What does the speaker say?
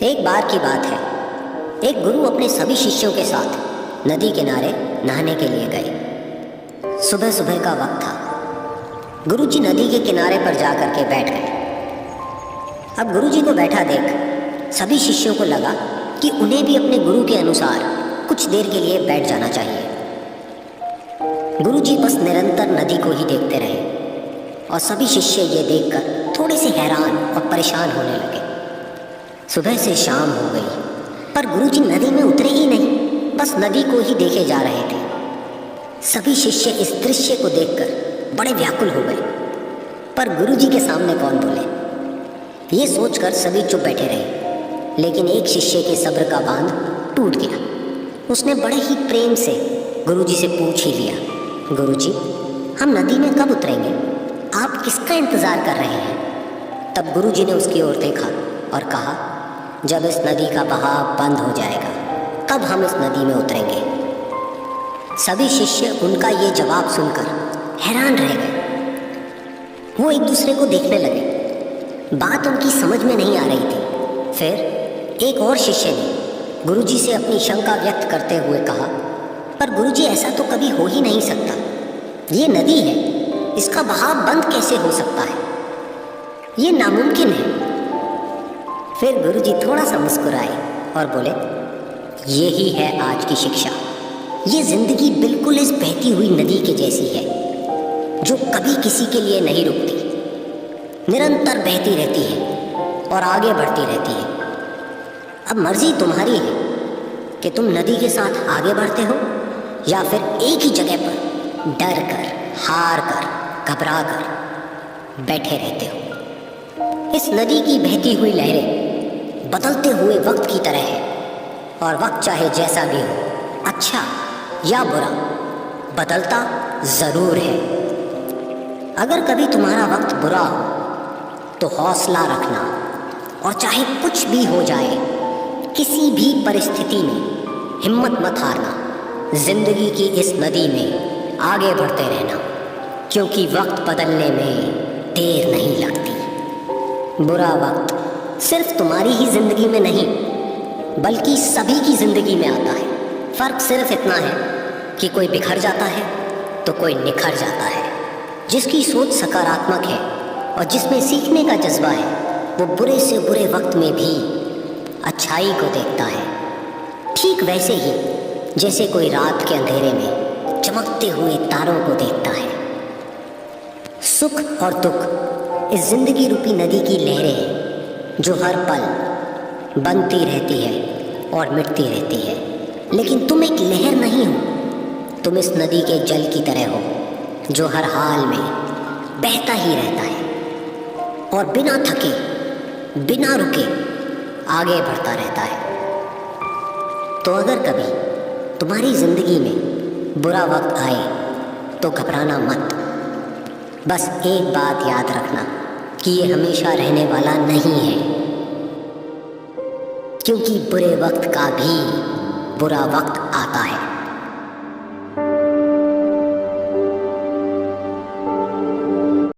एक बार की बात है, एक गुरु अपने सभी शिष्यों के साथ नदी किनारे नहाने के लिए गए। सुबह सुबह का वक्त था। गुरुजी नदी के किनारे पर जाकर के बैठ गए। अब गुरुजी को बैठा देख सभी शिष्यों को लगा कि उन्हें भी अपने गुरु के अनुसार कुछ देर के लिए बैठ जाना चाहिए। गुरुजी बस निरंतर नदी को ही देखते रहे और सभी शिष्य ये देखकर थोड़े से हैरान और परेशान होने लगे। सुबह से शाम हो गई पर गुरुजी नदी में उतरे ही नहीं, बस नदी को ही देखे जा रहे थे। सभी शिष्य इस दृश्य को देखकर बड़े व्याकुल हो गए, पर गुरुजी के सामने कौन बोले, ये सोचकर सभी चुप बैठे रहे। लेकिन एक शिष्य के सब्र का बांध टूट गया। उसने बड़े ही प्रेम से गुरुजी से पूछ ही लिया, गुरुजी, हम नदी में कब उतरेंगे? आप किसका इंतज़ार कर रहे हैं? तब गुरुजी ने उसकी ओर देखा और कहा, जब इस नदी का बहाव बंद हो जाएगा तब हम इस नदी में उतरेंगे। सभी शिष्य उनका ये जवाब सुनकर हैरान रह गए। वो एक दूसरे को देखने लगे। बात उनकी समझ में नहीं आ रही थी। फिर एक और शिष्य ने गुरुजी से अपनी शंका व्यक्त करते हुए कहा, पर गुरुजी, ऐसा तो कभी हो ही नहीं सकता। ये नदी है, इसका बहाव बंद कैसे हो सकता है? ये नामुमकिन है। फिर गुरुजी थोड़ा सा मुस्कुराए और बोले, यही है आज की शिक्षा। ये जिंदगी बिल्कुल इस बहती हुई नदी के जैसी है, जो कभी किसी के लिए नहीं रुकती, निरंतर बहती रहती है और आगे बढ़ती रहती है। अब मर्जी तुम्हारी है कि तुम नदी के साथ आगे बढ़ते हो या फिर एक ही जगह पर डर कर, हार कर, घबरा कर बैठे रहते हो। इस नदी की बहती हुई लहरें बदलते हुए वक्त की तरह है, और वक्त चाहे जैसा भी हो, अच्छा या बुरा, बदलता ज़रूर है। अगर कभी तुम्हारा वक्त बुरा हो तो हौसला रखना, और चाहे कुछ भी हो जाए, किसी भी परिस्थिति में हिम्मत मत हारना। जिंदगी की इस नदी में आगे बढ़ते रहना, क्योंकि वक्त बदलने में देर नहीं लगती। बुरा वक्त सिर्फ तुम्हारी ही जिंदगी में नहीं, बल्कि सभी की जिंदगी में आता है। फ़र्क सिर्फ इतना है कि कोई बिखर जाता है तो कोई निखर जाता है। जिसकी सोच सकारात्मक है और जिसमें सीखने का जज्बा है, वो बुरे से बुरे वक्त में भी अच्छाई को देखता है। ठीक वैसे ही जैसे कोई रात के अंधेरे में चमकते हुए तारों को देखता है। सुख और दुख इस जिंदगी रूपी नदी की लहरें हैं, जो हर पल बनती रहती है और मिटती रहती है। लेकिन तुम एक लहर नहीं हो, तुम इस नदी के जल की तरह हो, जो हर हाल में बहता ही रहता है और बिना थके, बिना रुके आगे बढ़ता रहता है। तो अगर कभी तुम्हारी ज़िंदगी में बुरा वक्त आए तो घबराना मत। बस एक बात याद रखना कि ये हमेशा रहने वाला नहीं है, क्योंकि बुरे वक्त का भी बुरा वक्त आता है।